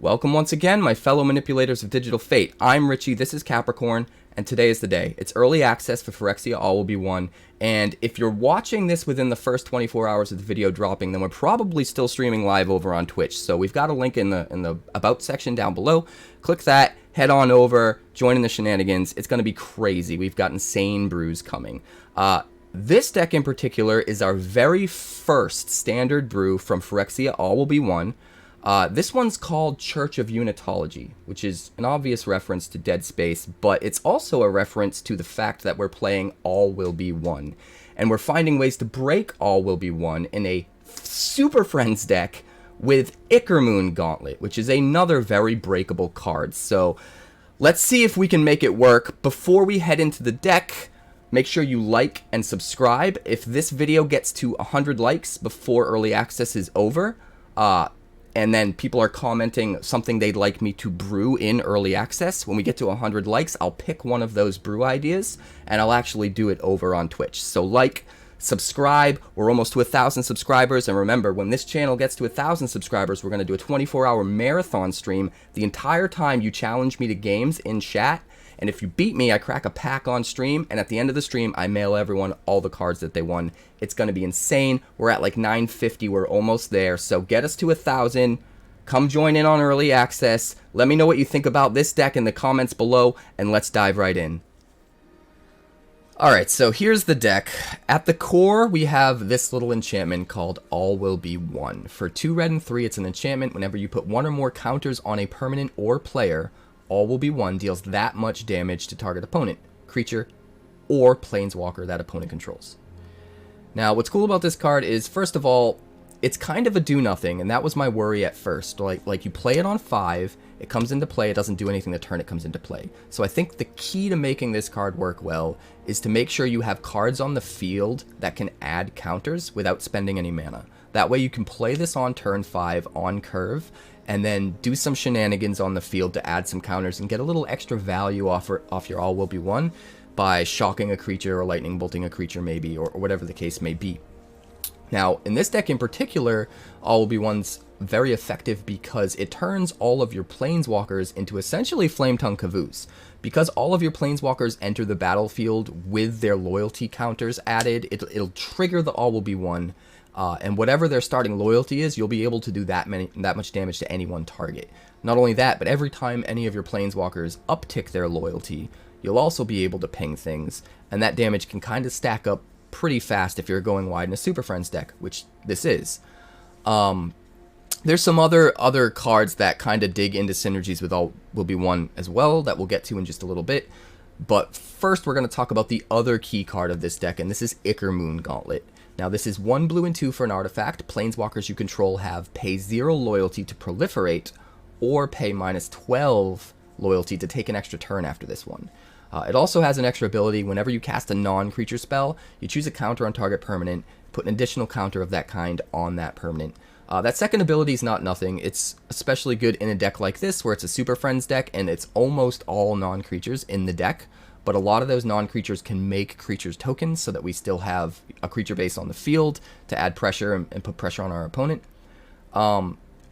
Welcome once again, my fellow manipulators of digital fate. I'm Richie, this is Capricorn, and today is the day. It's early access for Phyrexia AWBO 1, and if you're watching this within the first 24 hours of the video dropping, then we're probably still streaming live over on Twitch. So we've got a link in the About section down below. Click that, head on over, join in the shenanigans. It's going to be crazy. We've got insane brews coming. This deck in particular is our very first standard brew from Phyrexia AWBO 1. This one's called Church of Unitology, which is an obvious reference to Dead Space, but it's also a reference to the fact that we're playing All Will Be One. And we're finding ways to break All Will Be One in a Superfriends deck with Ichormoon Gauntlet, which is another very breakable card. So let's see if we can make it work. Before we head into the deck, make sure you like and subscribe. If this video gets to 100 likes before early access is over, and then people are commenting something they'd like me to brew in early access, when we get to 100 likes, I'll pick one of those brew ideas, and I'll actually do it over on Twitch. So like, subscribe, we're almost to 1,000 subscribers, and remember, when this channel gets to 1,000 subscribers, we're going to do a 24-hour marathon stream the entire time you challenge me to games in chat. And if you beat me, I crack a pack on stream, and at the end of the stream, I mail everyone all the cards that they won. It's going to be insane. We're at like 950. We're almost there. So get us to 1,000. Come join in on early access. Let me know what you think about this deck in the comments below, and let's dive right in. Alright, so here's the deck. At the core, we have this little enchantment called All Will Be One. For 2 red and 3, it's an enchantment. Whenever you put 1 or more counters on a permanent or player, All Will Be One deals that much damage to target opponent, creature, or planeswalker that opponent controls. Now, what's cool about this card is, first of all, it's kind of a do-nothing, and that was my worry at first. Like you play it on 5, it comes into play, it doesn't do anything the turn it comes into play. So I think the key to making this card work well is to make sure you have cards on the field that can add counters without spending any mana. That way you can play this on turn 5 on curve, and then do some shenanigans on the field to add some counters and get a little extra value off your All Will Be One by shocking a creature or lightning bolting a creature maybe, or whatever the case may be. Now, in this deck in particular, All Will Be One's very effective because it turns all of your planeswalkers into essentially Flametongue Caboose. Because all of your planeswalkers enter the battlefield with their loyalty counters added, it'll trigger the All Will Be One. And whatever their starting loyalty is, you'll be able to do that much damage to any one target. Not only that, but every time any of your planeswalkers uptick their loyalty, you'll also be able to ping things, and that damage can kind of stack up pretty fast if you're going wide in a Super Friends deck, which this is. There's some other cards that kind of dig into synergies with All Will Be One as well that we'll get to in just a little bit. But first, we're going to talk about the other key card of this deck, and this is Ichormoon Gauntlet. Now, this is 1 blue and 2 for an artifact. Planeswalkers you control have pay 0 loyalty to proliferate, or pay -12 loyalty to take an extra turn after this one. It also has an extra ability. Whenever you cast a non-creature spell, you choose a counter on target permanent, put an additional counter of that kind on that permanent. That second ability is not nothing. It's especially good in a deck like this, where it's a Super Friends deck, and it's almost all non-creatures in the deck. But a lot of those non-creatures can make creatures tokens so that we still have a creature base on the field to add pressure and put pressure on our opponent.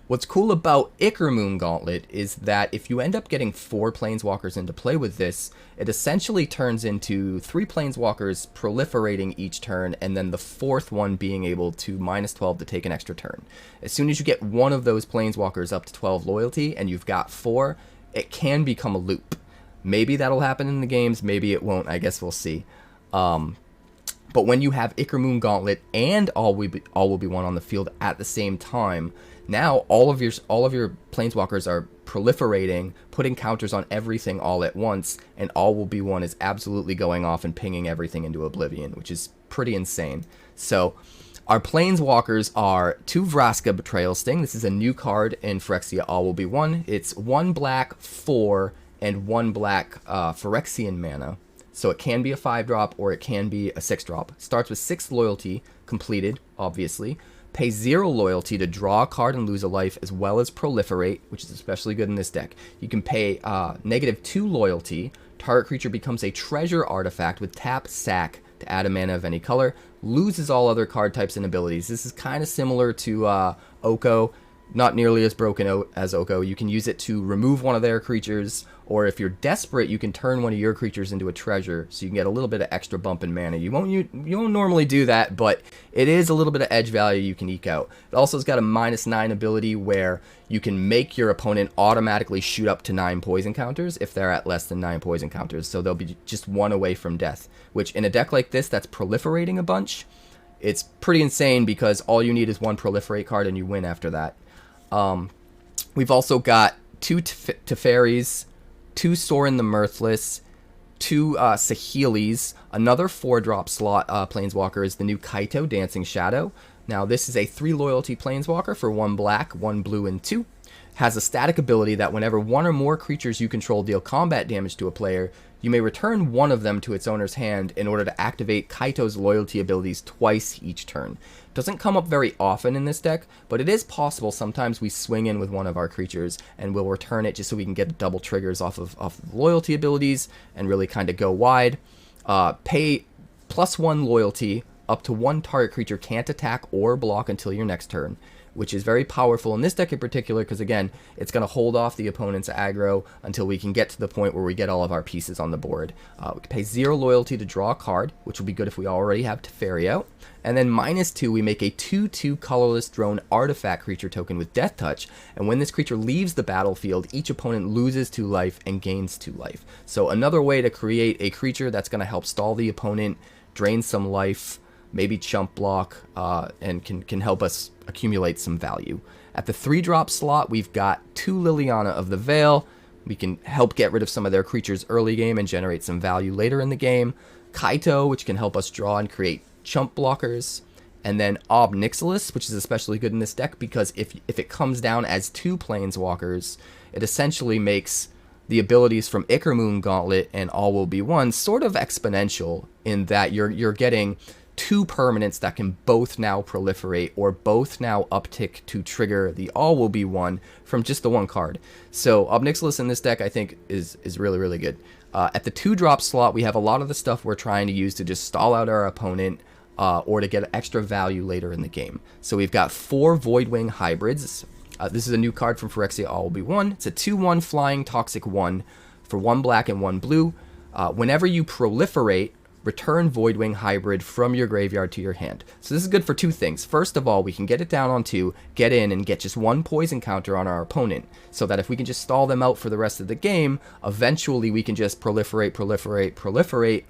What's cool about Ichormoon Gauntlet is that if you end up getting 4 planeswalkers into play with this, it essentially turns into 3 planeswalkers proliferating each turn, and then the 4th one being able to -12 to take an extra turn. As soon as you get one of those planeswalkers up to 12 loyalty, and you've got 4, it can become a loop. Maybe that'll happen in the games, maybe it won't, I guess we'll see. But when you have Ichormoon Gauntlet and All Will Be One on the field at the same time, now all of your planeswalkers are proliferating, putting counters on everything all at once, and All Will Be One is absolutely going off and pinging everything into oblivion, which is pretty insane. So our planeswalkers are 2 Vraska Betrayal Sting. This is a new card in Phyrexia All Will Be One. It's 1 black, 4, and 1 black Phyrexian mana. So it can be a 5-drop or it can be a 6-drop. Starts with 6 loyalty, completed, obviously. Pay 0 loyalty to draw a card and lose a life, as well as proliferate, which is especially good in this deck. You can pay -2 loyalty. Target creature becomes a treasure artifact with tap, sack to add a mana of any color. Loses all other card types and abilities. This is kind of similar to Oko. not nearly as broken as Oko. You can use it to remove one of their creatures, or if you're desperate, you can turn one of your creatures into a treasure, so you can get a little bit of extra bump in mana. You won't normally do that, but it is a little bit of edge value you can eke out. It also has got a -9 ability where you can make your opponent automatically shoot up to 9 poison counters if they're at less than 9 poison counters, so they'll be just 1 away from death, which in a deck like this that's proliferating a bunch, it's pretty insane because all you need is 1 proliferate card and you win after that. We've also got 2 Teferis, 2 Sorin the Mirthless, 2 Saheelis, another 4-drop slot Planeswalker is the new Kaito Dancing Shadow. Now this is a 3 loyalty Planeswalker for 1 black, 1 blue, and 2. Has a static ability that whenever 1 or more creatures you control deal combat damage to a player, you may return 1 of them to its owner's hand in order to activate Kaito's loyalty abilities twice each turn. Doesn't come up very often in this deck, but it is possible sometimes we swing in with one of our creatures and we'll return it just so we can get double triggers off of loyalty abilities and really kind of go wide. Pay +1 loyalty, up to 1 target creature can't attack or block until your next turn, which is very powerful in this deck in particular because, again, it's going to hold off the opponent's aggro until we can get to the point where we get all of our pieces on the board. We can pay 0 loyalty to draw a card, which will be good if we already have Teferi out. And then -2, we make a 2/2 colorless drone artifact creature token with Death Touch, and when this creature leaves the battlefield, each opponent loses 2 life and gains 2 life. So another way to create a creature that's going to help stall the opponent, drain some life, maybe chump block, and can help us accumulate some value. At the 3-drop slot, we've got 2 Liliana of the Veil. We can help get rid of some of their creatures early game and generate some value later in the game. Kaito, which can help us draw and create chump blockers. And then Ob Nixilis, which is especially good in this deck because if it comes down as 2 Planeswalkers, it essentially makes the abilities from Ichormoon Gauntlet and All Will Be One sort of exponential in that you're getting 2 permanents that can both now proliferate or both now uptick to trigger the All Will Be One from just the 1 card. So Ob Nixilis in this deck I think is really, really good. At the 2-drop slot, we have a lot of the stuff we're trying to use to just stall out our opponent or to get extra value later in the game. So we've got 4 Voidwing Hybrids. This is a new card from Phyrexia All Will Be One. It's a 2/1 flying toxic 1 for 1 black and 1 blue. Whenever you proliferate, return Voidwing Hybrid from your graveyard to your hand. So this is good for 2 things. First of all, we can get it down on 2, get in, and get just 1 poison counter on our opponent, so that if we can just stall them out for the rest of the game, eventually we can just proliferate,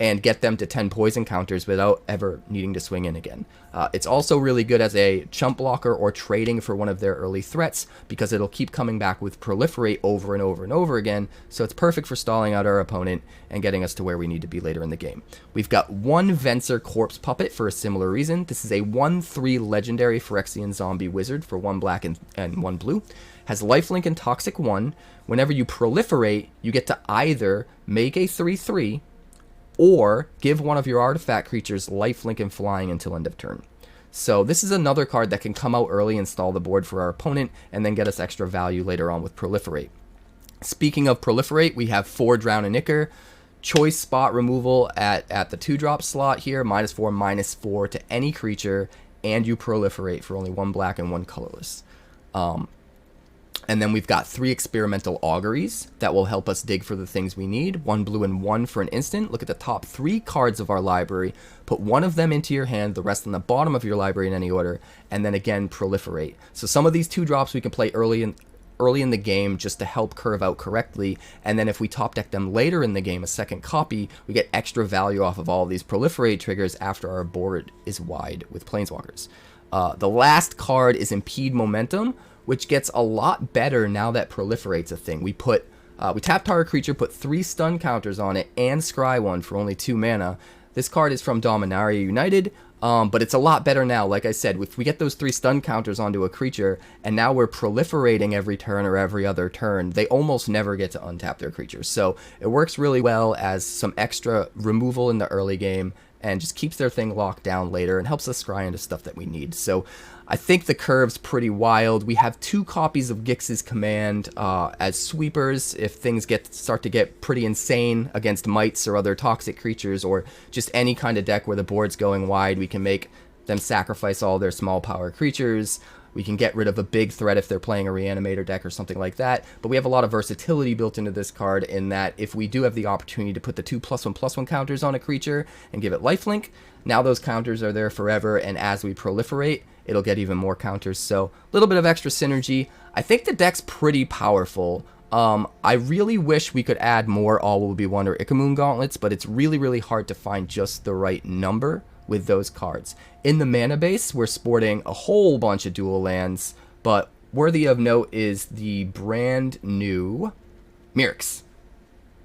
and get them to 10 poison counters without ever needing to swing in again. It's also really good as a chump blocker or trading for one of their early threats because it'll keep coming back with proliferate over and over and over again, so it's perfect for stalling out our opponent and getting us to where we need to be later in the game. We've got 1 Venser Corpse Puppet for a similar reason. This is a 1/3 legendary Phyrexian zombie wizard for 1 black and 1 blue. Has lifelink and toxic 1. Whenever you proliferate, you get to either make a 3/3 or give one of your artifact creatures lifelink and flying until end of turn. So this is another card that can come out early and stall the board for our opponent and then get us extra value later on with Proliferate. Speaking of Proliferate, we have 4 Drown and Ichor. Choice spot removal at the 2-drop slot here, -4/-4 to any creature, and you proliferate for only 1 black and 1 colorless. And then we've got 3 Experimental Auguries that will help us dig for the things we need. 1 blue and 1 for an instant. Look at the top 3 cards of our library. Put 1 of them into your hand, the rest on the bottom of your library in any order, and then again proliferate. So some of these 2 drops we can play early in the game just to help curve out correctly, and then if we top deck them later in the game, a second copy, we get extra value off of all of these proliferate triggers after our board is wide with Planeswalkers. The last card is Impede Momentum, which gets a lot better now that Proliferate's a thing. We tap target creature, put 3 stun counters on it, and scry 1 for only 2 mana. This card is from Dominaria United, but it's a lot better now. Like I said, if we get those 3 stun counters onto a creature, and now we're proliferating every turn or every other turn, they almost never get to untap their creatures. So it works really well as some extra removal in the early game, and just keeps their thing locked down later and helps us scry into stuff that we need. So I think the curve's pretty wild. We have 2 copies of Gix's Command as sweepers if things start to get pretty insane against mites or other toxic creatures, or just any kind of deck where the board's going wide. We can make them sacrifice all their small power creatures. We can get rid of a big threat if they're playing a Reanimator deck or something like that. But we have a lot of versatility built into this card in that if we do have the opportunity to put the 2+1/+1 counters on a creature and give it lifelink, now those counters are there forever, and as we proliferate, it'll get even more counters. So a little bit of extra synergy. I think the deck's pretty powerful. I really wish we could add more All Will Be One or Ichormoon Gauntlets, but it's really, really hard to find just the right number with those cards. In the mana base, we're sporting a whole bunch of dual lands, but worthy of note is the brand new Mirrex.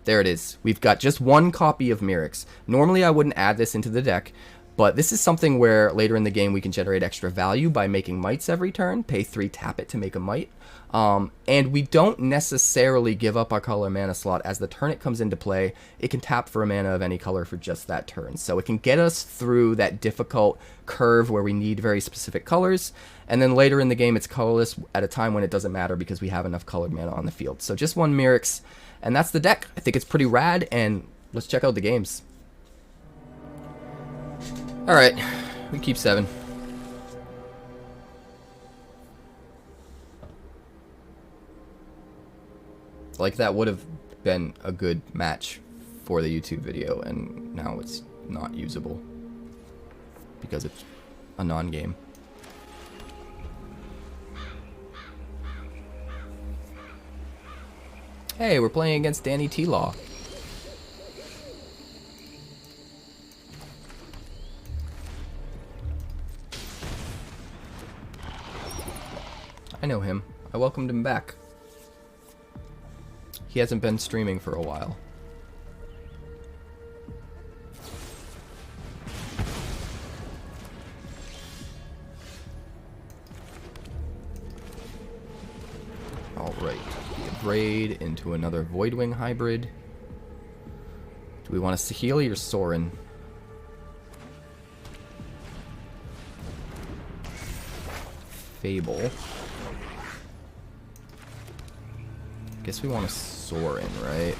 There it is. We've got just one copy of Mirrex. Normally I wouldn't add this into the deck, but this is something where later in the game we can generate extra value by making mites every turn, pay 3, tap it to make a mite. And we don't necessarily give up our color mana slot. As the turn it comes into play, it can tap for a mana of any color for just that turn. So it can get us through that difficult curve where we need very specific colors. And then later in the game, it's colorless at a time when it doesn't matter because we have enough colored mana on the field. So just one Mirrex, and that's the deck. I think it's pretty rad, and let's check out the games. Alright, we keep 7. Like, that would have been a good match for the YouTube video, and now it's not usable because it's a non-game. Hey, we're playing against Danny T-Law. I know him. I welcomed him back. He hasn't been streaming for a while. Alright, upgrade into another Voidwing Hybrid. Do we want a Saheeli or Sorin? Fable. Guess we want a Sorin, right?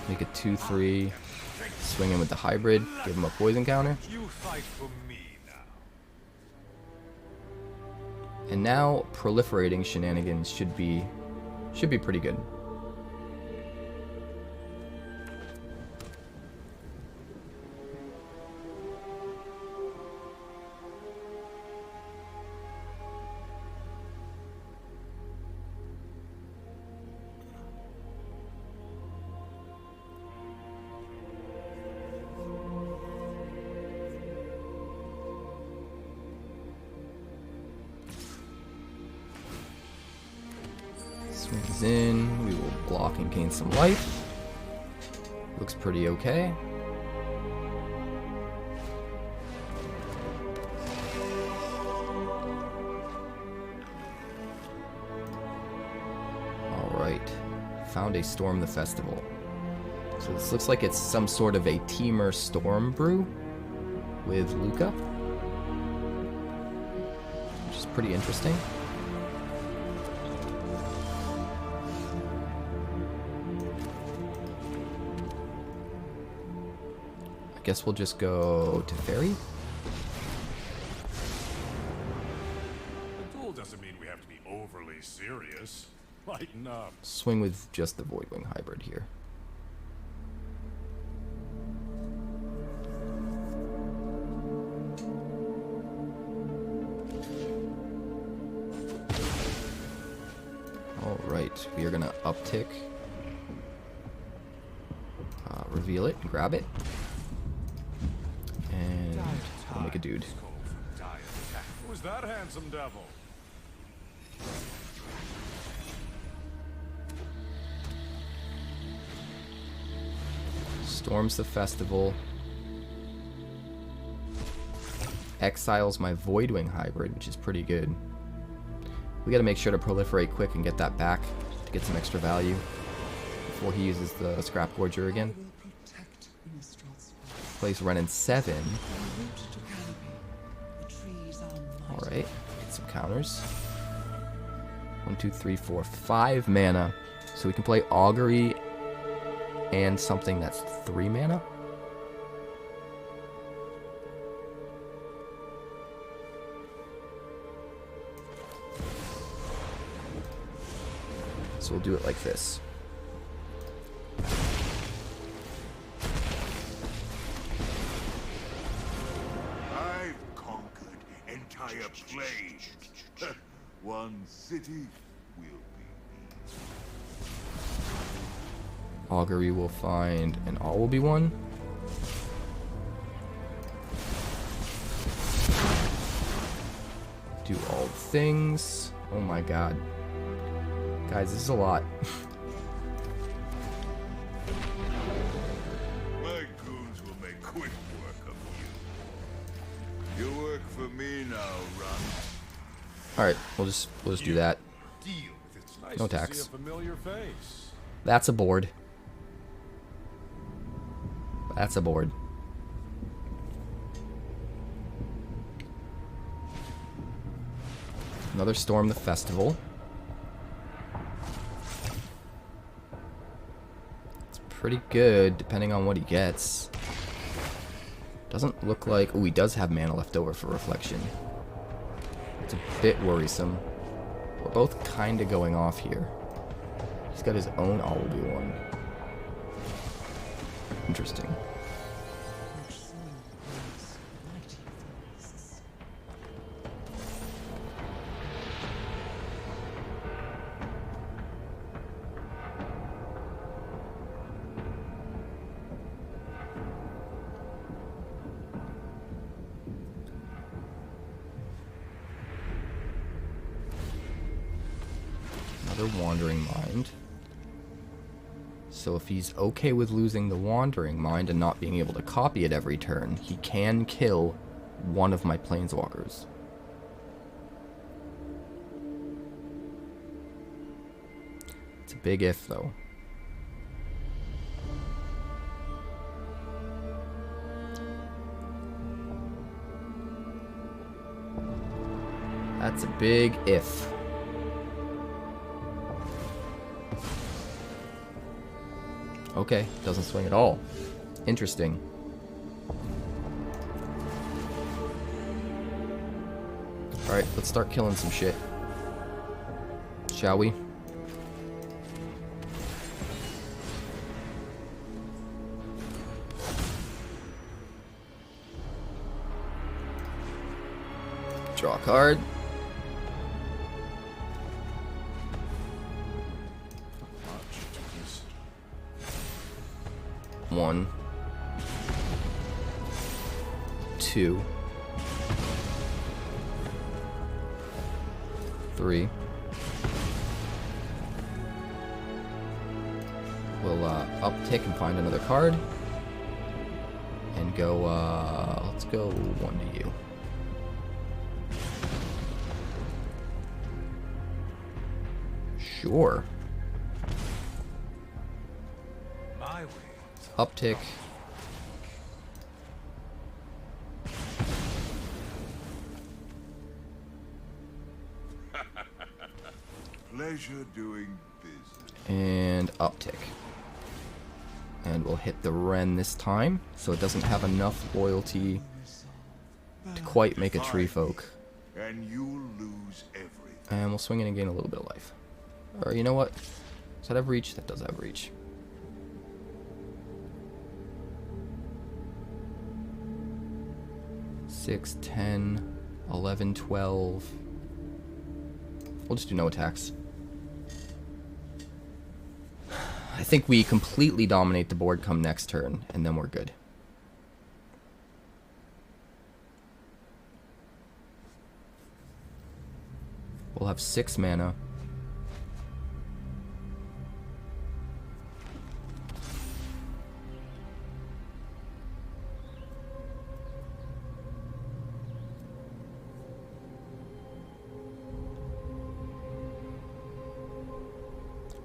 Make a 2/3. Swing in with the hybrid. Give him a poison counter. And now proliferating shenanigans should be pretty good. Swings in, we will block and gain some life. Looks pretty okay. Alright, found a Storm the Festival. So this looks like it's some sort of a Temur Storm brew with Luca, which is pretty interesting. Guess we'll just go Teferi. The duel doesn't mean we have to be overly serious. Lighten up. Swing with just the Voidwing Hybrid here. Alright, we are gonna uptick. Reveal it and grab it. And we'll make a dude. Who's that handsome devil? Storms the Festival. Exiles my Voidwing Hybrid, which is pretty good. We gotta make sure to proliferate quick and get that back to get some extra value before he uses the Scrap Gorger again. Plays Renin 7. Alright, get some counters. 1, 2, 3, 4, 5 mana. So we can play Augury and something that's 3 mana. So we'll do it like this. I've conquered entire plains. One city will be easy. Augury will find an all will be one. Do all things. Oh my god. Guys, this is a lot. My goons will make quick work of you. You work for me now, Run. Alright, we'll just do that. Deal with its Nice No to tax. see a familiar face. That's a board. That's a board. Another Storm the Festival. It's pretty good, depending on what he gets. Doesn't look like... Oh, he does have mana left over for Reflection. It's a bit worrisome. We're both kind of going off here. He's got his own all will be one. Interesting. Another Wandering Mind. So if he's okay with losing the Wandering Mind and not being able to copy it every turn, he can kill one of my Planeswalkers. It's a big if, though. That's a big if. Okay, doesn't swing at all. Interesting. Alright, let's start killing some shit. Shall we? Draw a card. One, two, three. We'll uptick and find another card, and go. Let's go one to you. Sure. Uptick. Pleasure doing business. And uptick. And we'll hit the Wren this time, so it doesn't have enough loyalty to quite make a Tree Folk. And you'll lose everything. And we'll swing in and gain a little bit of life. Or you know what? Does that have reach? That does have reach. Six, 10, 11, 12. We'll just do no attacks. I think we completely dominate the board come next turn, and then we're good. We'll have 6 mana.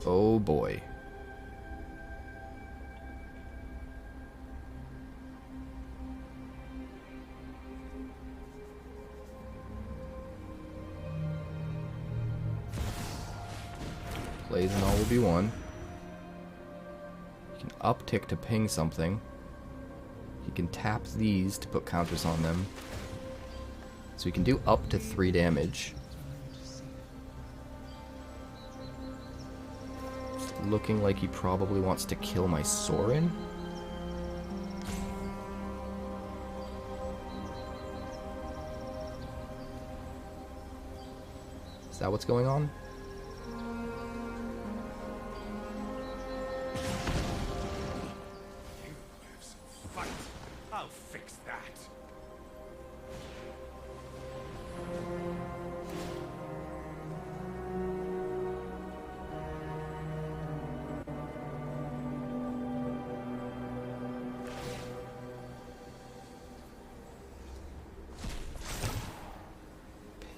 Oh boy. Plays and all will be one. He can uptick to ping something. He can tap these to put counters on them. So he can do up to 3 damage. looking like he probably wants to kill my Sorin. Is that what's going on? You have some fight. I'll fix that.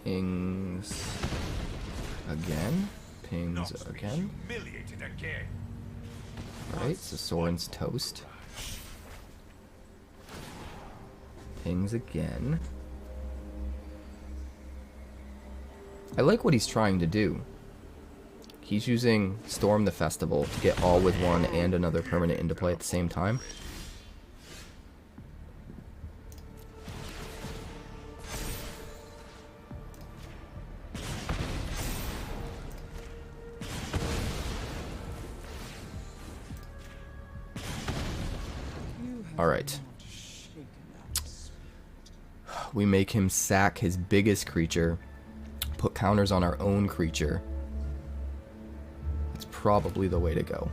Pings again. Pings again. Humiliated again. Alright, so Sorin's toast. Pings again. I like what he's trying to do. He's using Storm the Festival to get all with one and another permanent into play at the same time. Alright. We make him sack his biggest creature, put counters on our own creature. It's probably the way to go.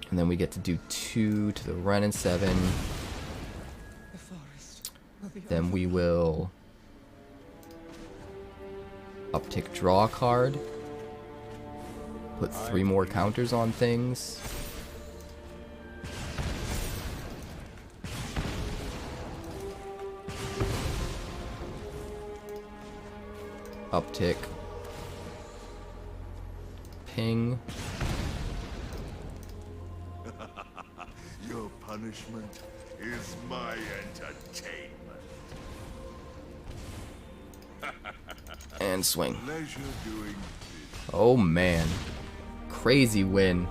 And then we get to do 2 to the Ren and 7. Then we will uptick draw a card. Put 3 more counters on things. Uptick. Ping. Your punishment is my entertainment. And swing. Pleasure doing business. Oh man. Crazy win.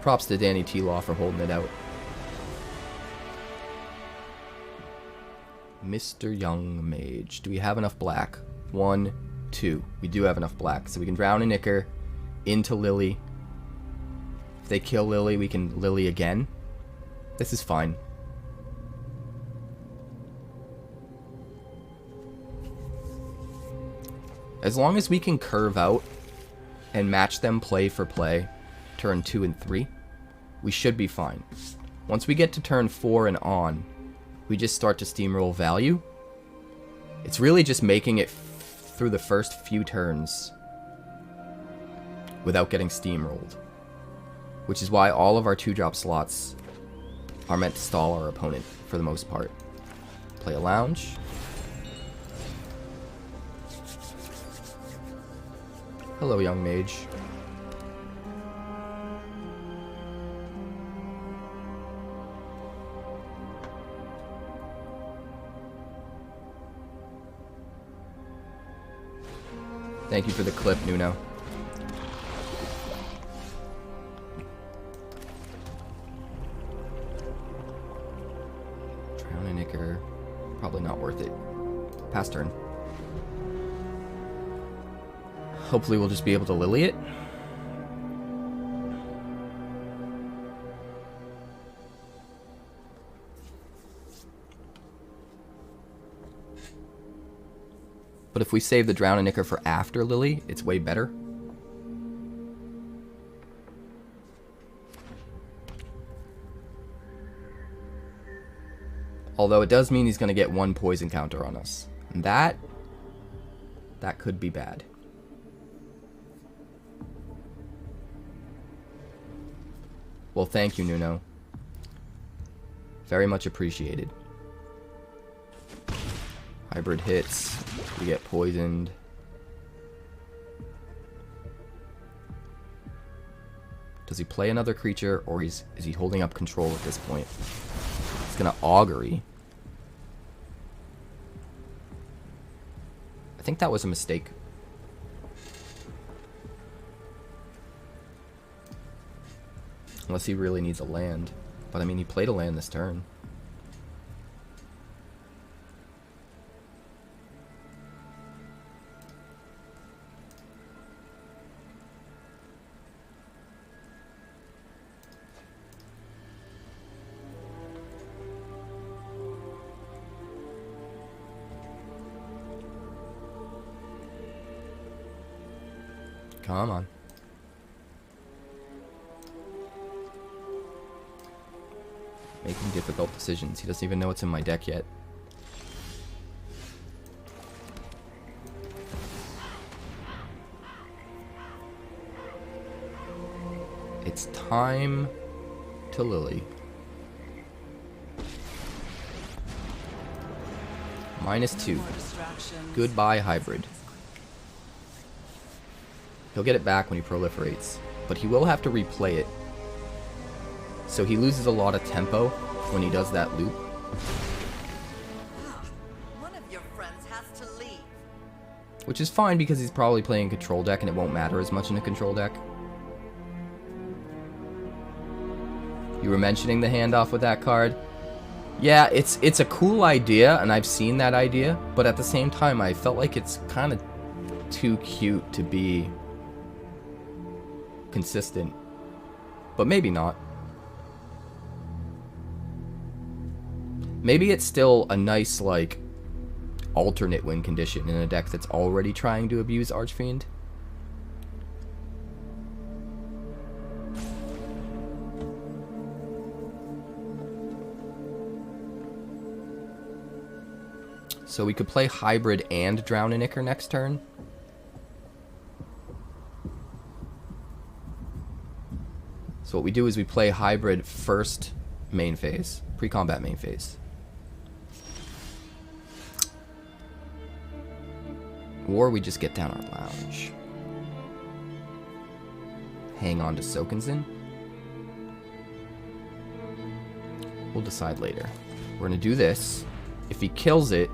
Props to Danny T-Law for holding it out. Mr. Young Mage. Do we have enough black? 1, 2. We do have enough black. So we can drown an Ichor into Lily. If they kill Lily, we can Lily again. This is fine. As long as we can curve out and match them play for play, turn 2 and 3, we should be fine. Once we get to turn 4 and on, we just start to steamroll value. It's really just making it through the first few turns without getting steamrolled. Which is why all of our 2-drop slots are meant to stall our opponent for the most part. Play a lounge. Hello, young mage. Thank you for the clip, Nuno. Drown an Ichor. Probably not worth it. Pass turn. Hopefully we'll just be able to Lily it. But if we save the Drown and Ichor for after Lily, it's way better. Although it does mean he's going to get 1 poison counter on us. And that could be bad. Well, thank you, Nuno. Very much appreciated. Hybrid hits. We get poisoned. Does he play another creature, or is he holding up control at this point? He's gonna Augury. I think that was a mistake. Unless he really needs a land. But I mean, he played a land this turn. Come on. Making difficult decisions. He doesn't even know what's in my deck yet. It's time to Lily. -2. Goodbye, Hybrid. He'll get it back when he proliferates, but he will have to replay it. So he loses a lot of tempo when he does that loop. One of your friends has to leave. Which is fine because he's probably playing control deck and it won't matter as much in a control deck. You were mentioning the handoff with that card. Yeah, it's a cool idea, and I've seen that idea, but at the same time I felt like it's kind of too cute to be consistent. But maybe not. Maybe it's still a nice, like, alternate win condition in a deck that's already trying to abuse Archfiend. So we could play Hybrid and Drown in Ichor next turn. So what we do is we play Hybrid first main phase, pre-combat main phase. Or we just get down our lounge. Hang on to Sokenzen. We'll decide later. We're gonna do this. If he kills it,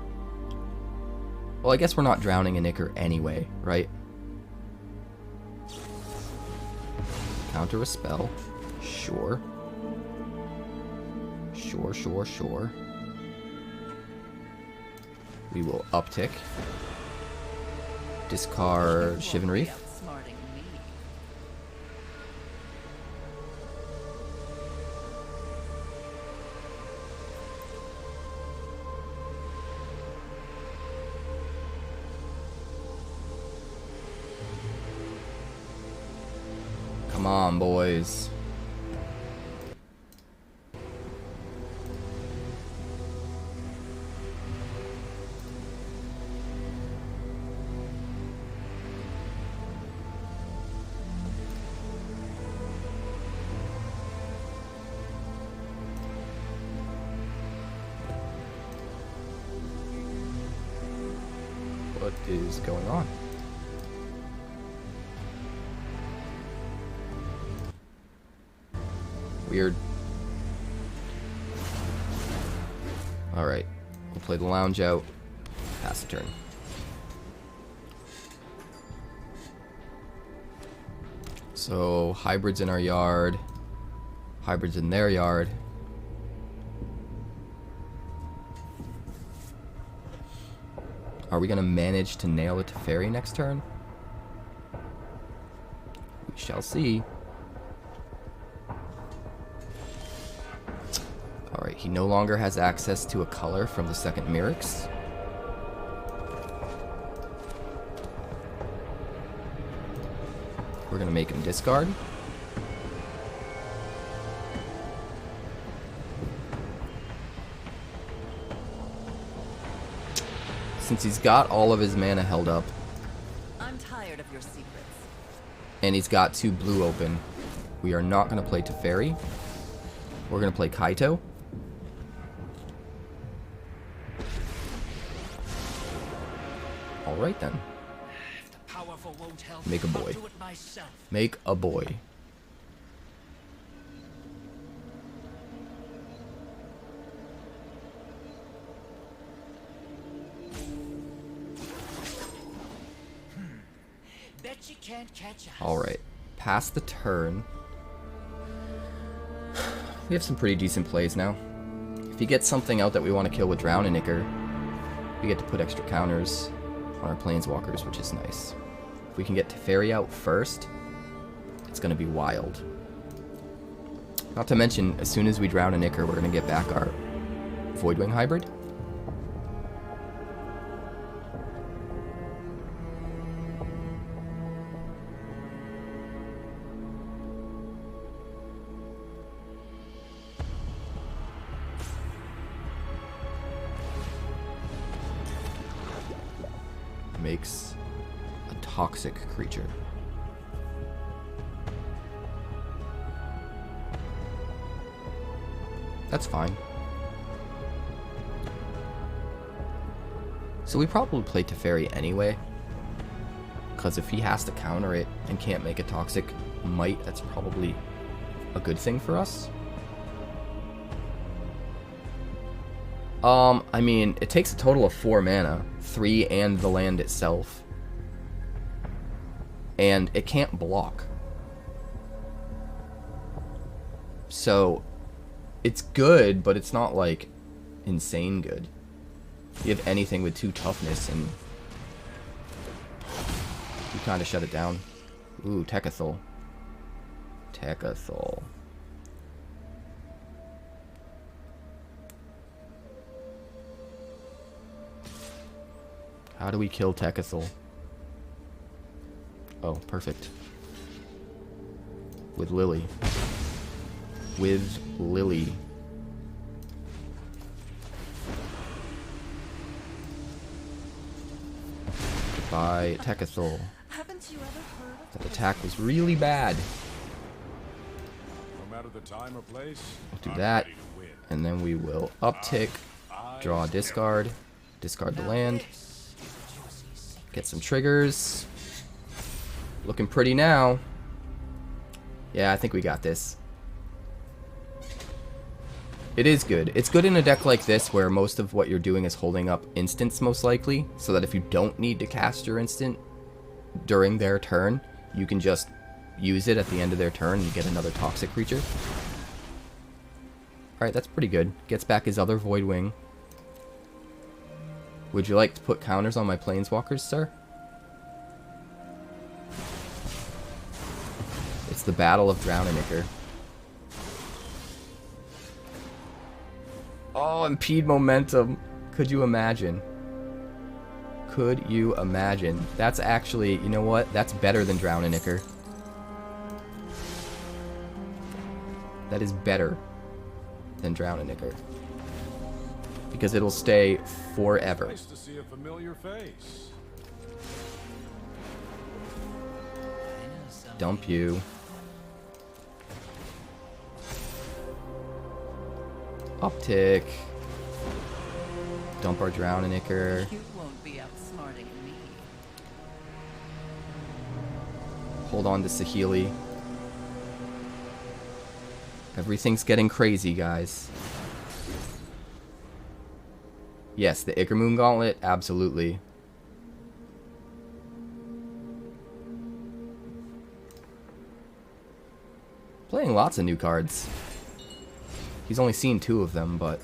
well, I guess we're not drowning in Ichor anyway, right? Counter a spell. Sure. Sure. We will uptick. Discard Shivan Reef. Come on, boys. What is going on? Weird. Alright. We'll play the lounge out. Pass the turn. So, Hybrid's in our yard. Hybrid's in their yard. Are we going to manage to nail a Teferi next turn? We shall see. Alright, he no longer has access to a color from the second Mirix. We're going to make him discard. Since he's got all of his mana held up, I'm tired of your secrets. and he's got 2 blue open, we are not going to play Teferi. We're going to play Kaito. Alright then. Make a boy. Make a boy. Bet you can't catch us. Alright. Pass the turn. We have some pretty decent plays now. If he gets something out that we want to kill with Drown and Ichor, we get to put extra counters on our Planeswalkers, which is nice. If we can get Teferi out first, it's going to be wild. Not to mention, as soon as we Drown and Ichor, we're going to get back our Voidwing Hybrid. Makes a toxic creature. That's fine. So we probably play Teferi anyway, because if he has to counter it and can't make a toxic might, that's probably a good thing for us. I mean, it takes a total of 4 mana, 3 and the land itself, and it can't block. So, it's good, but it's not, like, insane good. You have anything with 2 toughness, and you kind of shut it down. Ooh, Tekethal. Tekethal. How do we kill Tekethal? Oh, perfect. With Lily. With Lily. Goodbye, Tekethal. Haven't you ever heard of That attack was really bad. No matter the time or place, Do I'm that, ready to win. and then we will uptick, draw a discard, discard the land, get some triggers. Looking pretty now. Yeah, I think we got this. It is good. It's good in a deck like this where most of what you're doing is holding up instants most likely, so that if you don't need to cast your instant during their turn, you can just use it at the end of their turn and get another toxic creature. Alright, that's pretty good. Gets back his other Voidwing. Would you like to put counters on my Planeswalkers, sir? It's the Battle of Drown and Ichor. Oh, Impede Momentum. Could you imagine? Could you imagine? That's actually, you know what? That's better than Drown and Ichor. That is better than Drown and Ichor. Because it'll stay forever. Nice to see a familiar face. Dump you. Uptick. Dump our Drown and Ichor. You won't be outsmarting me. Hold on to Saheeli. Everything's getting crazy, guys. Yes, the Ichormoon Gauntlet, absolutely. Playing lots of new cards. He's only seen 2 of them, but...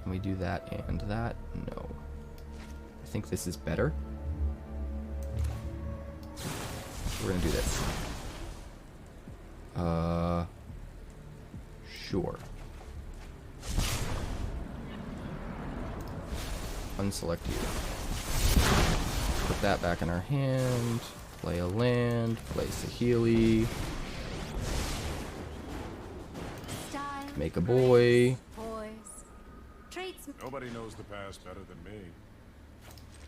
Can we do that and that? No. I think this is better. We're gonna do this. Sure. Unselect you. Put that back in our hand. Play a land. Play Saheeli. Make a boy. Nobody knows the past better than me.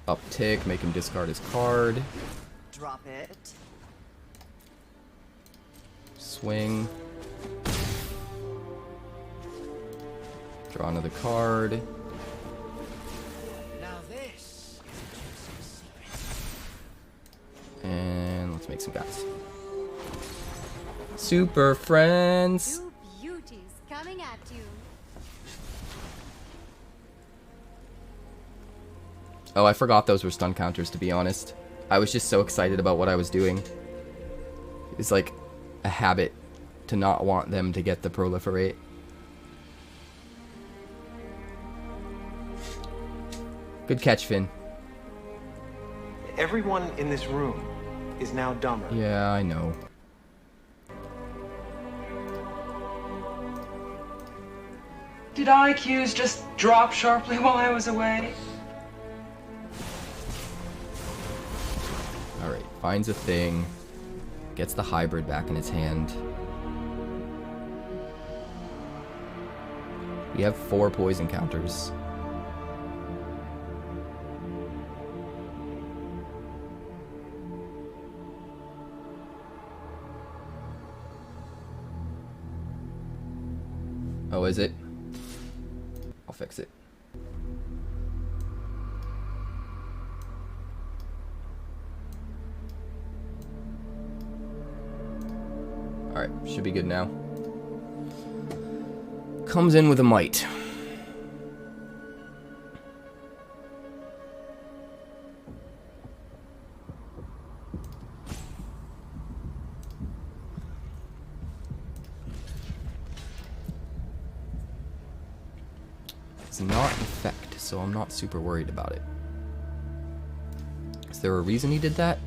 Uptick. Make him discard his card. Drop it. Swing. Draw another card. Now this is a juicy secret. And let's make some guys. Super Friends. Two beauties coming at you. Oh, I forgot those were stun counters, to be honest. I was just so excited about what I was doing. It's like a habit to not want them to get the proliferate. Good catch, Finn. Everyone in this room is now dumber. Yeah, I know. Did IQs just drop sharply while I was away? Alright, finds a thing. Gets the hybrid back in its hand. We have 4 poison counters. Oh, is it? I'll fix it. Alright, should be good now. Comes in with a might. It's not infect, so I'm not super worried about it. Is there a reason he did that?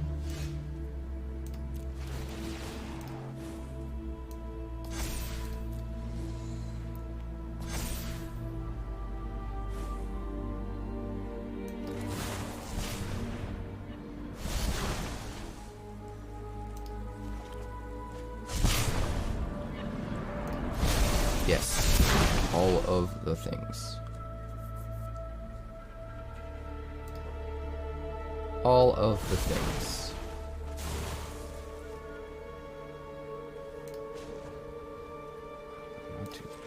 Yes, all of the things. All of the things.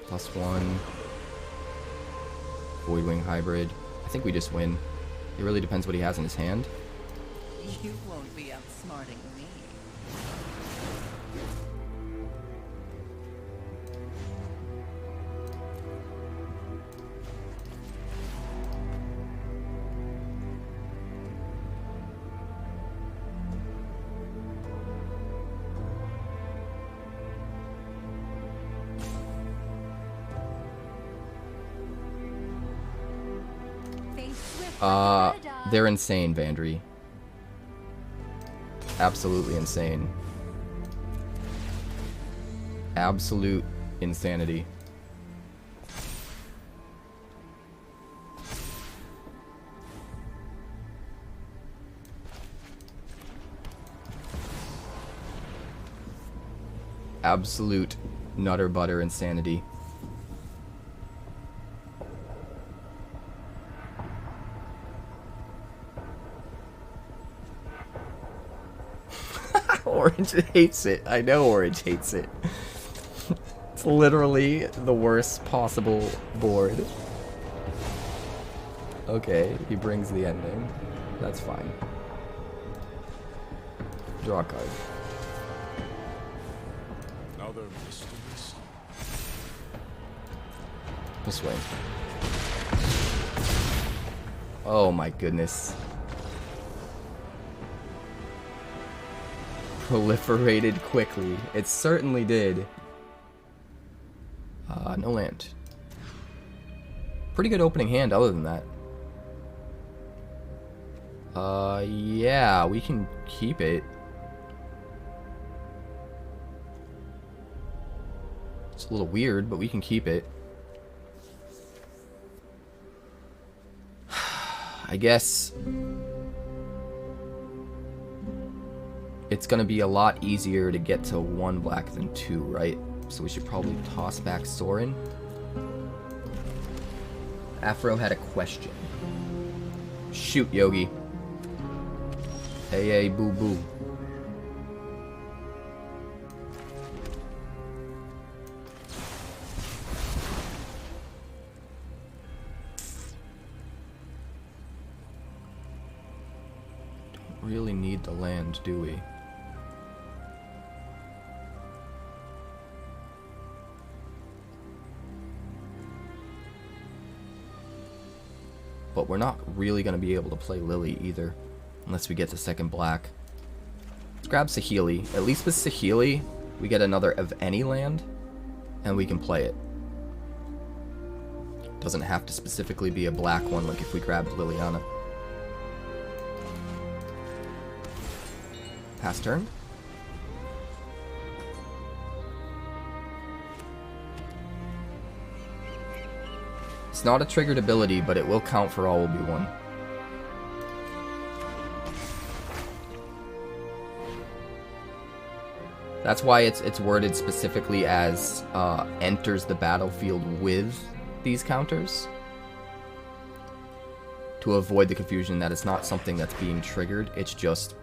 +1. Voidwing Hybrid. I think we just win. It really depends what he has in his hand. You won't be outsmarting me. They're insane, Vandry. Absolutely insane. Absolute insanity. Absolute nutter butter insanity. Orange hates it. I know Orange hates it. It's literally the worst possible board. Okay, he brings the ending. That's fine. Draw a card. Another mysteries. This way. Oh my goodness. Proliferated quickly. It certainly did. No land. Pretty good opening hand other than that. Yeah, we can keep it. It's a little weird, but we can keep it. I guess it's gonna be a lot easier to get to 1 black than 2, right? So we should probably toss back Sorin. Afro had a question. Shoot, Yogi. Hey, boo boo. Don't really need the land, do we? but we're not really going to be able to play Lily either, unless we get the second black. Let's grab Saheeli. At least with Saheeli, we get another of any land, and we can play it. Doesn't have to specifically be a black one, like if we grabbed Liliana. Pass turn. It's not a triggered ability, but it will count for all will be one. That's why it's worded specifically as enters the battlefield with these counters, to avoid the confusion that it's not something that's being triggered, it's just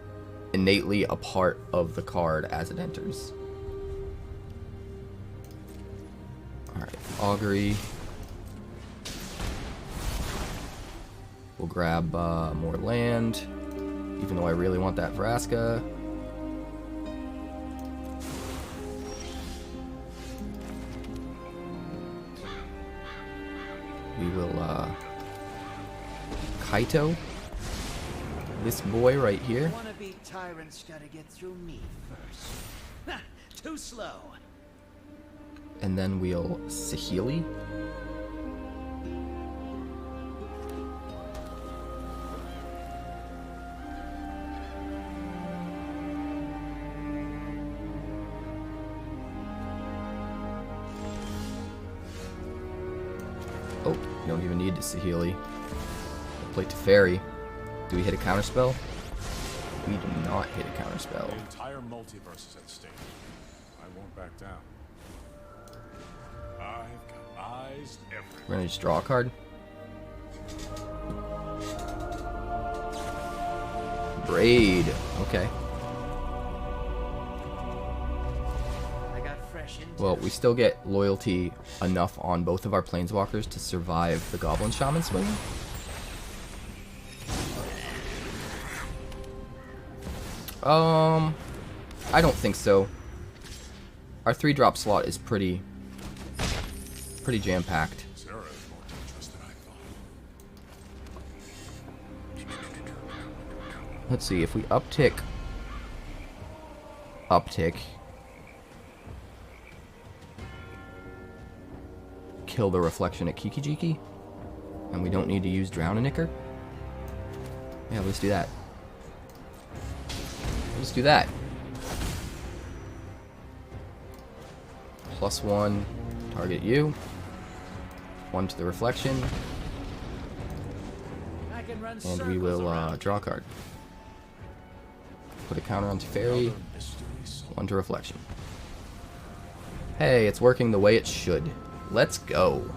innately a part of the card as it enters. Alright, Augury. We'll grab more land, even though I really want that Vraska. We will Kaito this boy right here. Wannabe tyrants gotta get through me first. Too slow. And then we'll Saheeli. Oh, you don't even need to Saheeli. Play Teferi. Do we hit a counterspell? We do not hit a counterspell. The entire multiverse is at stake. I won't back down. I've got eyes everywhere. We're gonna just draw a card. Braid. Okay. I got fresh intel. Well, we still get loyalty enough on both of our planeswalkers to survive the Goblin Shaman swing. I don't think so. Our 3-drop slot is pretty jam-packed. Sarah is more dangerous than I thought. Let's see, if we uptick, kill the reflection at Kikijiki, and we don't need to use Drown and Ichor. Yeah, let's do that. Let's do that. +1, target you. 1 to the reflection. I can run And we will draw a card. Put a counter on Teferi. 1 to reflection. Hey, it's working the way it should. Let's go.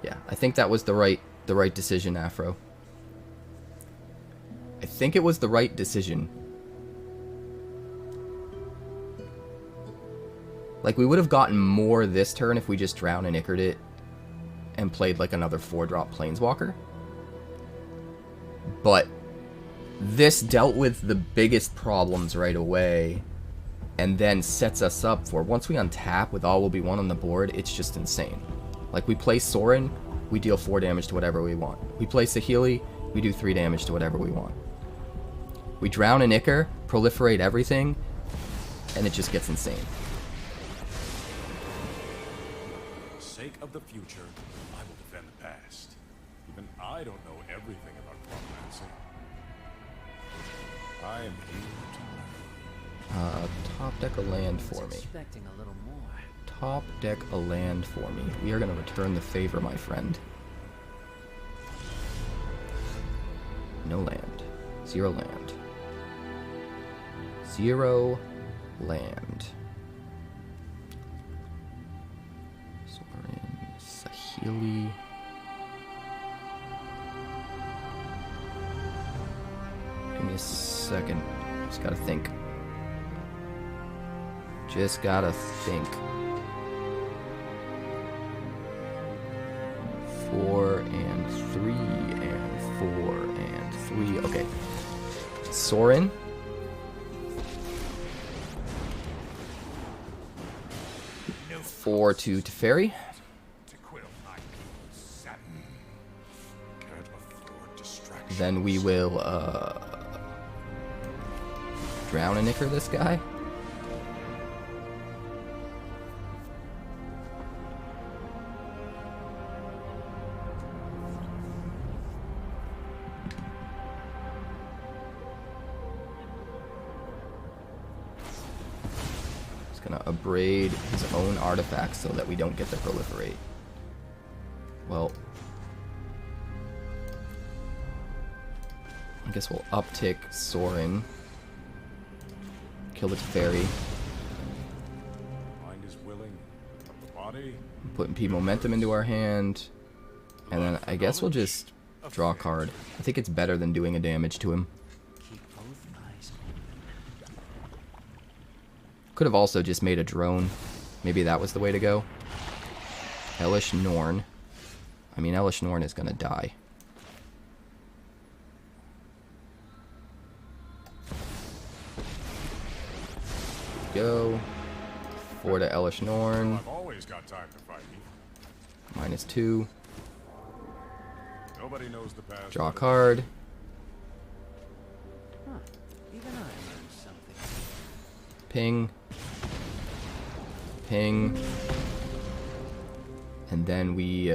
Yeah, I think that was the right decision, Afro. I think it was the right decision. Like, we would have gotten more this turn if we just Drown and Ichored it and played like another 4-drop Planeswalker. But this dealt with the biggest problems right away and then sets us up for, once we untap with all will be one on the board, it's just insane. Like, we play Sorin, we deal 4 damage to whatever we want. We play Saheeli, we do 3 damage to whatever we want. We Drown and Ichor, proliferate everything, and it just gets insane. For the sake of the future, I will defend the past. Even I don't know everything about Chronomancy. I am here to learn. Top deck a land for me. Expecting a little more. Top deck a land for me. We are going to return the favor, my friend. No land. 0 land. 0 land. Sorin, Saheeli. Give me a second. Just gotta think. Just gotta think. 4 and 3 and 4 and 3. Okay. Sorin. 4 to Teferi. Then we will drown and Ichor this guy. He's gonna abrade his own artifacts so that we don't get the proliferate. Well, I guess we'll uptick Sorin. Kill the Teferi. Mind is willing, but the body. Put Impede Momentum into our hand. And then I guess we'll just draw a card. I think it's better than doing a damage to him. Could have also just made a drone. Maybe that was the way to go. Elesh Norn. I mean, Elesh Norn is gonna die. Go. 4 to Elesh Norn. I've always got time to fight you. -2. Nobody knows the past. Draw a card. Huh. Even I learned something. Ping. Ping. And then we,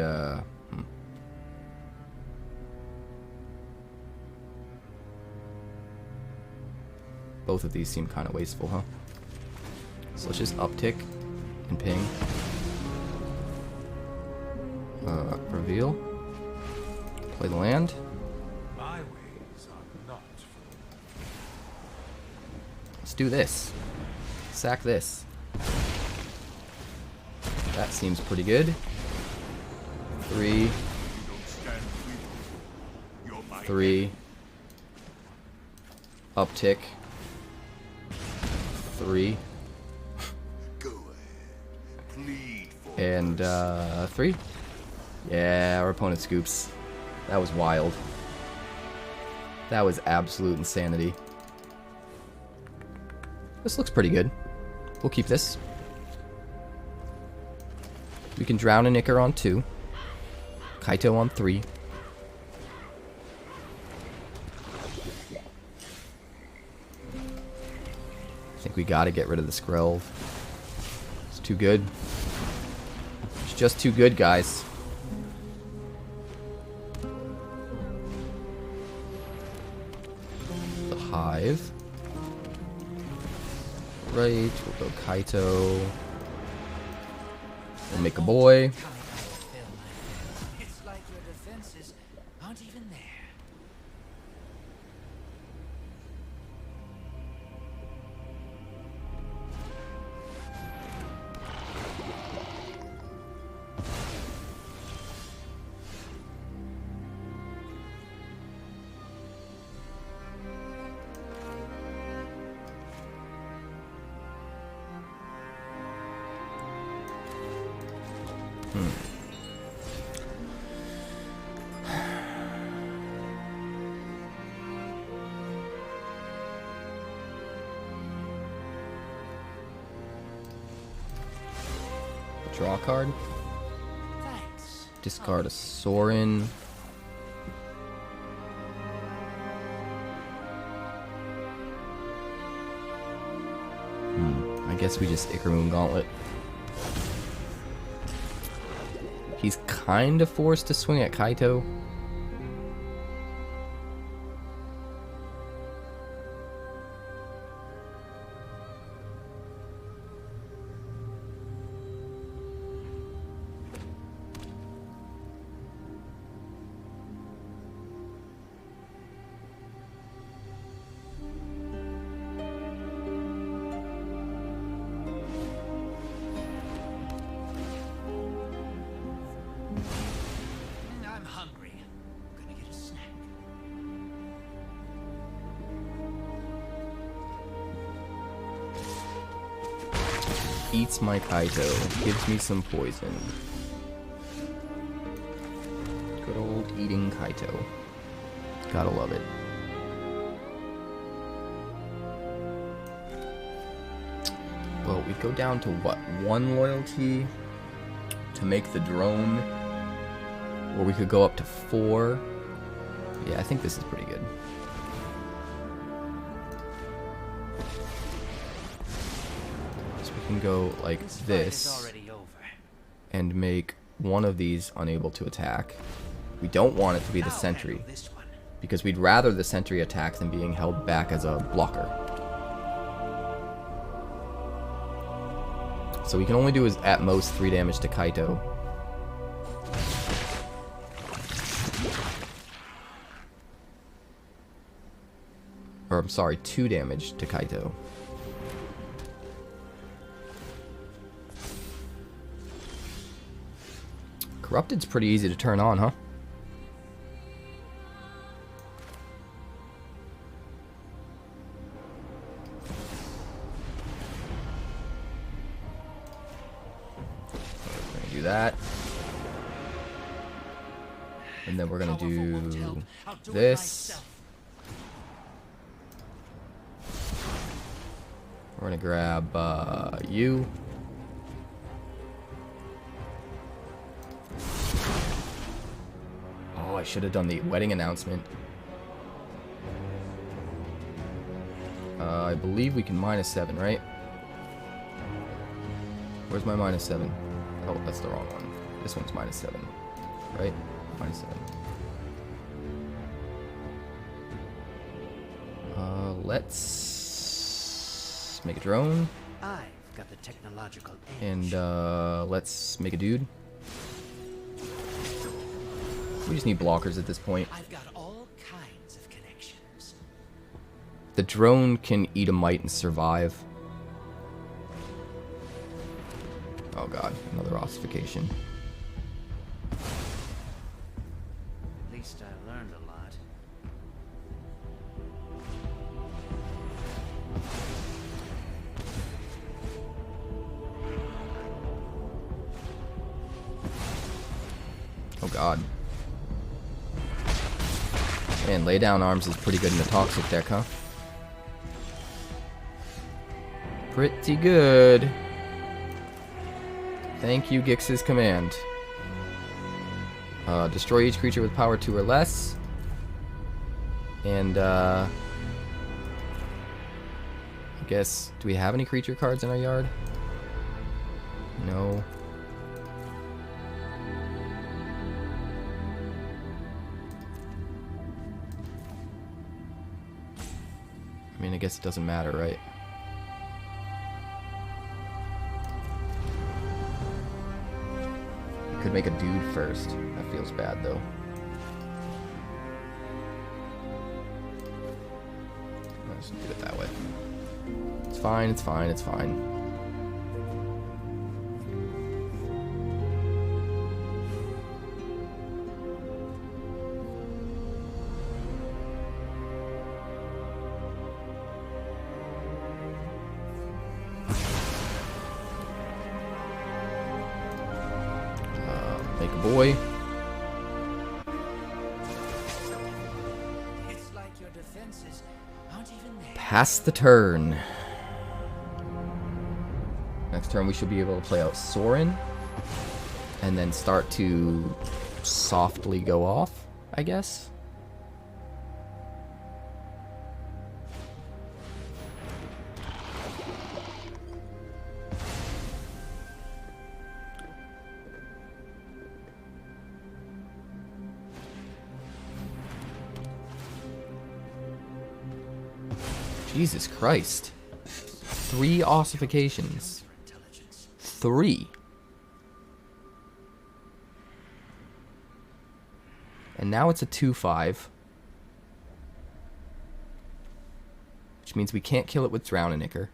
Both of these seem kind of wasteful, huh? So let's just uptick and ping. Reveal. Play the land. My ways are not for Let's do this. Sack this. That seems pretty good. 3. 3. Uptick. 3. And 3. Yeah, our opponent scoops. That was wild. That was absolute insanity. This looks pretty good. We'll keep this. We can drown an Ichor on 2. Kaito on 3. I think we gotta get rid of the Skrelv. It's too good. It's just too good, guys. The Hive. Right, we'll go Kaito. We'll make a boy. It's like your defenses aren't even there. Draw a card. Thanks. Discard a Sorin. I guess we just Ichormoon Gauntlet. He's kind of forced to swing at Kaito. I'm hungry. I'm gonna get a snack. Eats my Kaito. Gives me some poison. Good old eating Kaito. Gotta love it. Well, we'd go down to what? 1 loyalty to make the drone. Or we could go up to 4. Yeah, I think this is pretty good. So we can go like this and make one of these unable to attack. We don't want it to be the sentry, because we'd rather the sentry attack than being held back as a blocker. So we can only do is at most 3 damage to Kaito. Or I'm sorry, 2 damage to Kaito. Corrupted's pretty easy to turn on, huh? We're gonna do that. And then we're gonna do this. We're gonna grab you. Oh, I should have done the wedding announcement. I believe we can -7, right? Where's my -7? Oh, that's the wrong one. This one's -7, right? -7. Let's make a drone. I've got the technological edge. And let's make a dude. We just need blockers at this point. I've got all kinds of connections. The drone can eat a mite and survive. Oh god, another ossification. At least I learned a lot. Oh god. Man, lay down arms is pretty good in the toxic deck, huh? Pretty good. Thank you, Gix's command. Destroy each creature with power 2 or less. And, I guess, do we have any creature cards in our yard? No. I mean, I guess it doesn't matter, right? Could make a dude first. That feels bad, though. I'll just do it that way. It's fine, it's fine, it's fine. Make a boy. It's like your defenses aren't even there. Pass the turn. Next turn we should be able to play out Sorin. And then start to softly go off, I guess. Jesus Christ. 3 ossifications. 3. And now it's a 2/5. Which means we can't kill it with Drown and Ichor.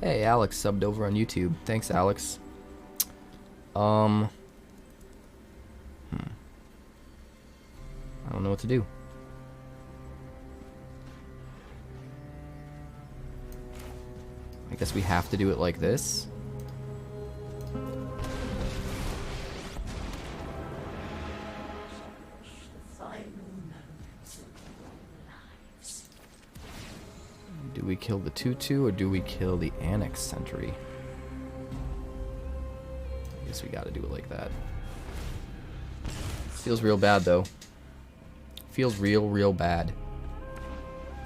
Hey, Alex subbed over on YouTube. Thanks, Alex. I don't know what to do. I guess we have to do it like this. Do we kill the 2/2 or do we kill the Annex Sentry? I guess we gotta do it like that. Feels real bad though. Feels real bad.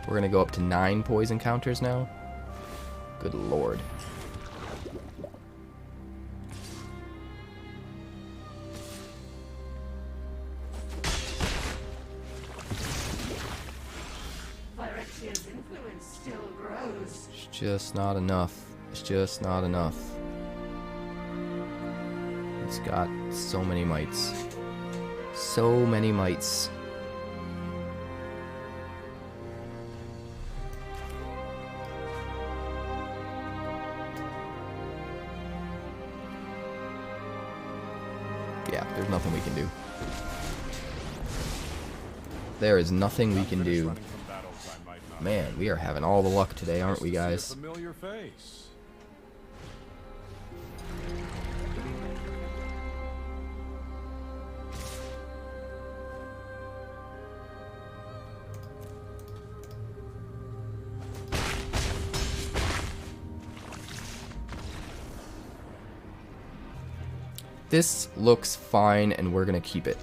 We're gonna go up to 9 poison counters now. Good lord. Phyrexia's influence still grows. It's just not enough. It's just not enough. It's got so many mites. So many mites. Yeah, there's nothing we can do. There is nothing we can do. Man, we are having all the luck today, aren't we, guys? Familiar face. This looks fine, and we're going to keep it.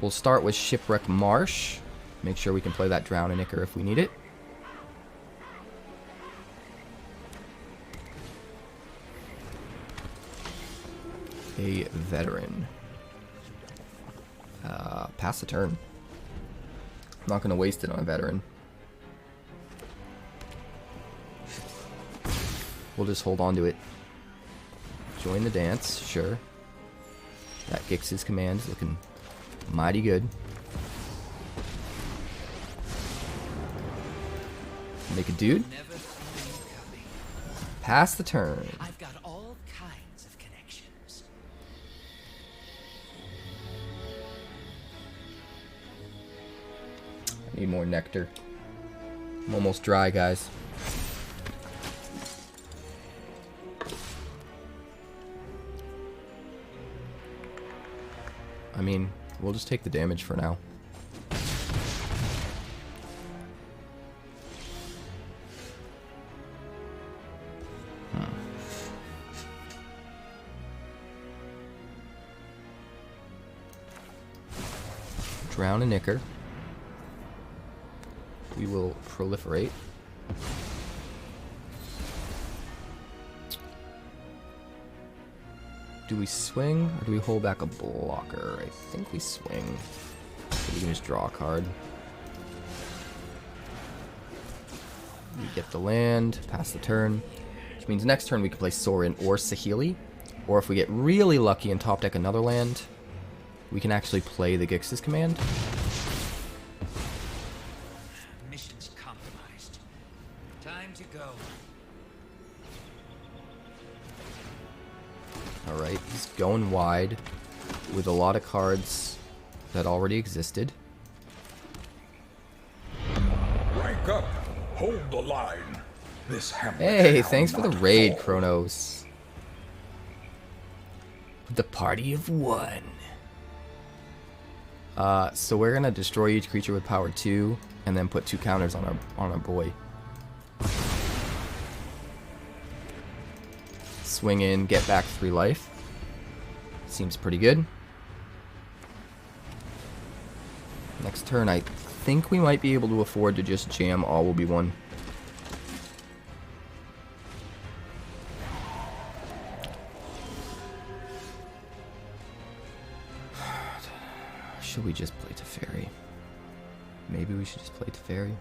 We'll start with Shipwreck Marsh. Make sure we can play that Drown and Ichor if we need it. A veteran. Pass the turn. I'm not going to waste it on a veteran. We'll just hold on to it. Join the dance, sure. That Gix's command is looking mighty good. Make a dude. Pass the turn. I've got all kinds of connections. I need more nectar. I'm almost dry, guys. I mean, we'll just take the damage for now. Drown and Ichor. We will proliferate. Do we swing or do we hold back a blocker? I think we swing. So we can just draw a card. We get the land, pass the turn. Which means next turn we can play Sorin or Saheeli. Or if we get really lucky and top deck another land, we can actually play the Gix's command. Mission's compromised. Time to go. Alright, he's going wide with a lot of cards that already existed. Rank up. Hold the line. This hammer. Hey, thanks for the raid, Kronos. The party of one. So we're gonna destroy each creature with power 2, and then put 2 counters on our boy. Swing in, get back 3 life. Seems pretty good. Next turn, I think we might be able to afford to just jam All Will Be One. Should we just play Teferi? Maybe we should just play Teferi.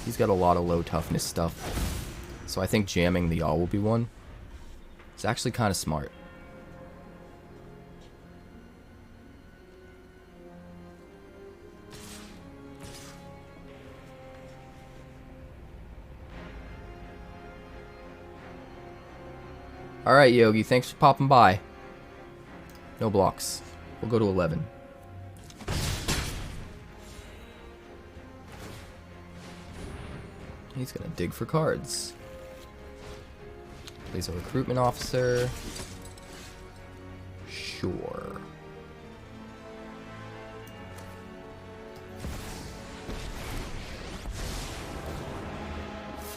He's got a lot of low toughness stuff. So I think jamming the All Will Be One is actually kind of smart. Alright, Yogi, thanks for popping by. No blocks. We'll go to 11. He's gonna dig for cards. Plays a recruitment officer. Sure.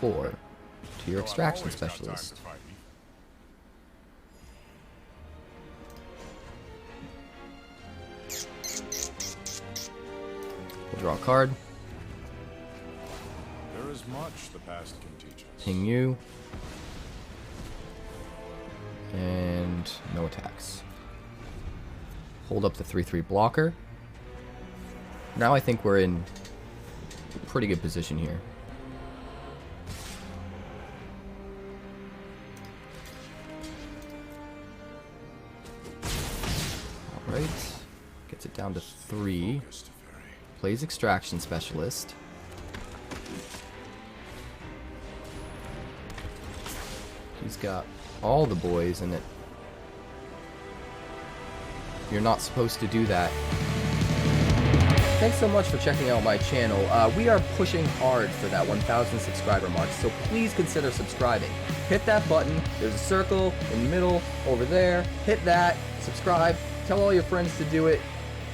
Four to your extraction specialist. We'll draw a card. There is much the past can teach us. Ping you. And no attacks. Hold up the 3/3 blocker. Now I think we're in pretty good position here. Alright. Gets it down to 3. Plays Extraction Specialist. He's got all the boys in it. You're not supposed to do that. Thanks so much for checking out my channel. We are pushing hard for that 1,000 subscriber mark, so please consider subscribing. Hit that button. There's a circle in the middle over there. Hit that. Subscribe. Tell all your friends to do it.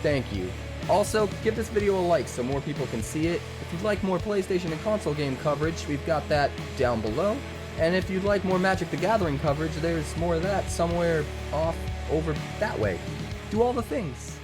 Thank you. Also, give this video a like so more people can see it. If you'd like more PlayStation and console game coverage, we've got that down below. And if you'd like more Magic the Gathering coverage, there's more of that somewhere off over that way. Do all the things.